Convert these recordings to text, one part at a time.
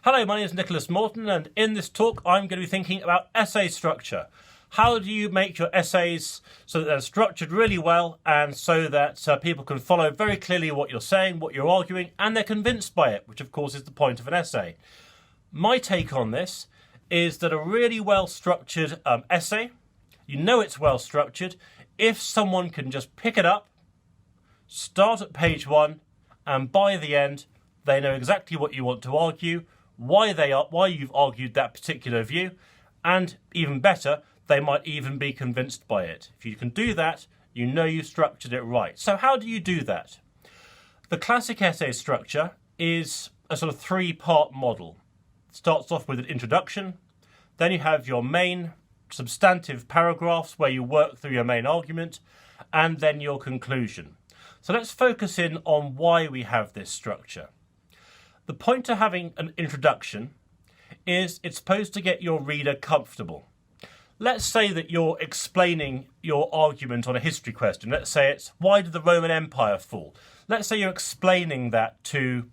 Hello, my name is Nicholas Morton, and in this talk I'm going to be thinking about essay structure. How do you make your essays so that they're structured really well and so that people can follow very clearly what you're saying, what you're arguing, and they're convinced by it, which of course is the point of an essay. My take on this is that a really well-structured essay, you know it's well-structured if someone can just pick it up, start at page 1, and by the end they know exactly what you want to argue, why you've argued that particular view, and even better, they might even be convinced by it. If you can do that, you know you've structured it right. So how do you do that? The classic essay structure is a sort of three-part model. It starts off with an introduction, then you have your main substantive paragraphs where you work through your main argument, and then your conclusion. So let's focus in on why we have this structure. The point of having an introduction is it's supposed to get your reader comfortable. Let's say that you're explaining your argument on a history question. Let's say it's, why did the Roman Empire fall? Let's say you're explaining that to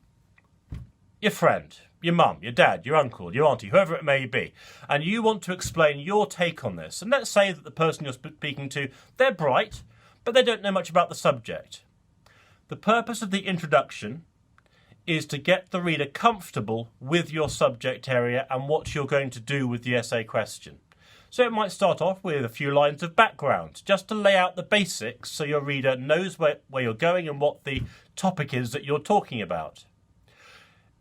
your friend, your mum, your dad, your uncle, your auntie, whoever it may be, and you want to explain your take on this. And let's say that the person you're speaking to, they're bright, but they don't know much about the subject. The purpose of the introduction is to get the reader comfortable with your subject area and what you're going to do with the essay question. So it might start off with a few lines of background, just to lay out the basics so your reader knows where you're going and what the topic is that you're talking about.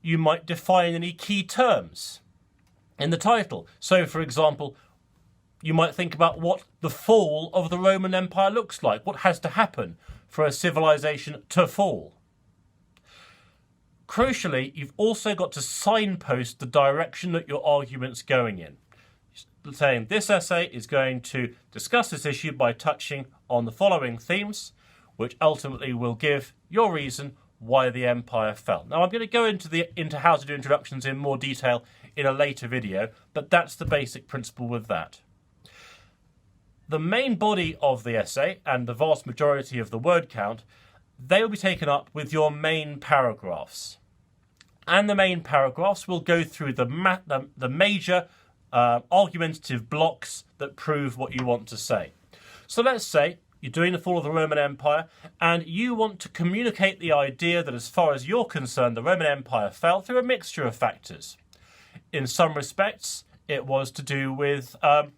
You might define any key terms in the title. So, for example, you might think about what the fall of the Roman Empire looks like, what has to happen for a civilization to fall. Crucially, you've also got to signpost the direction that your argument's going in. Saying this essay is going to discuss this issue by touching on the following themes, which ultimately will give your reason why the empire fell. Now I'm going to go into how to do introductions in more detail in a later video, but that's the basic principle with that. The main body of the essay and the vast majority of the word count, they will be taken up with your main paragraphs. And the main paragraphs will go through the major argumentative blocks that prove what you want to say. So let's say you're doing the fall of the Roman Empire and you want to communicate the idea that as far as you're concerned, the Roman Empire fell through a mixture of factors. In some respects, it was to do with the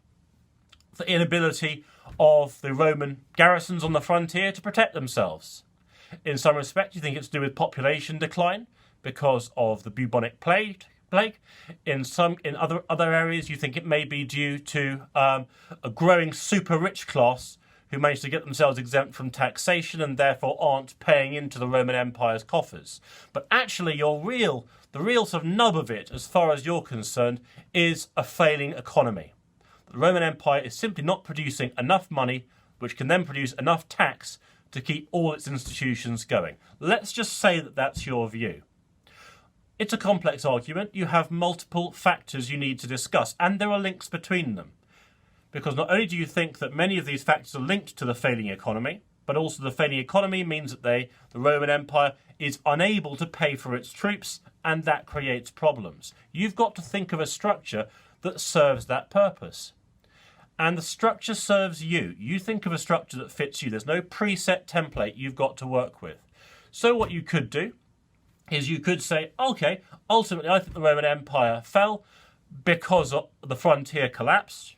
inability of the Roman garrisons on the frontier to protect themselves. In some respects, you think it's to do with population decline because of the bubonic plague. In other areas, you think it may be due to a growing super rich class who managed to get themselves exempt from taxation and therefore aren't paying into the Roman Empire's coffers. But actually, the real sort of nub of it, as far as you're concerned, is a failing economy. The Roman Empire is simply not producing enough money, which can then produce enough tax to keep all its institutions going. Let's just say that that's your view. It's a complex argument. You have multiple factors you need to discuss, and there are links between them. Because not only do you think that many of these factors are linked to the failing economy, but also the failing economy means that the Roman Empire is unable to pay for its troops, and that creates problems. You've got to think of a structure that serves that purpose. And the structure serves you. You think of a structure that fits you. There's no preset template you've got to work with. So what you could do is you could say, okay, ultimately I think the Roman Empire fell because the frontier collapsed.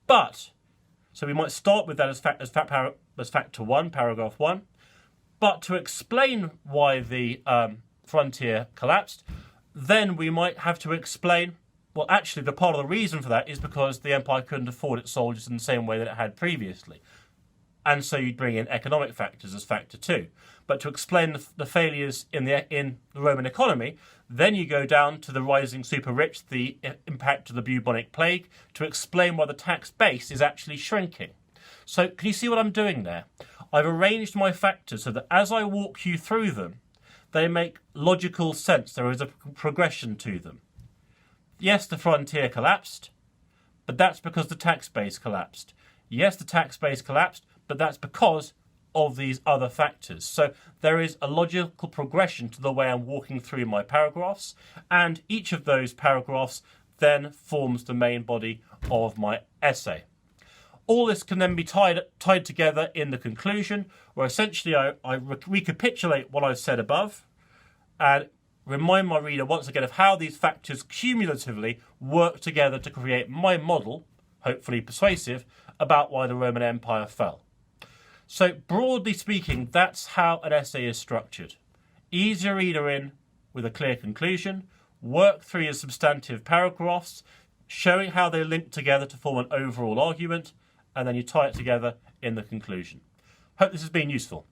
But, so we might start with that as factor 1, paragraph 1. But to explain why the frontier collapsed, then we might have to explain, well, actually, the part of the reason for that is because the empire couldn't afford its soldiers in the same way that it had previously. And so you'd bring in economic factors as factor 2. But to explain the failures in the Roman economy, then you go down to the rising super rich, the impact of the bubonic plague, to explain why the tax base is actually shrinking. So can you see what I'm doing there? I've arranged my factors so that as I walk you through them, they make logical sense. There is a progression to them. Yes, the frontier collapsed, but that's because the tax base collapsed. Yes, the tax base collapsed, but that's because of these other factors. So there is a logical progression to the way I'm walking through my paragraphs, and each of those paragraphs then forms the main body of my essay. All this can then be tied together in the conclusion, where essentially I recapitulate what I've said above and remind my reader once again of how these factors cumulatively work together to create my model, hopefully persuasive, about why the Roman Empire fell. So broadly speaking, that's how an essay is structured. Ease your reader in with a clear conclusion, work through your substantive paragraphs, showing how they link together to form an overall argument, and then you tie it together in the conclusion. Hope this has been useful.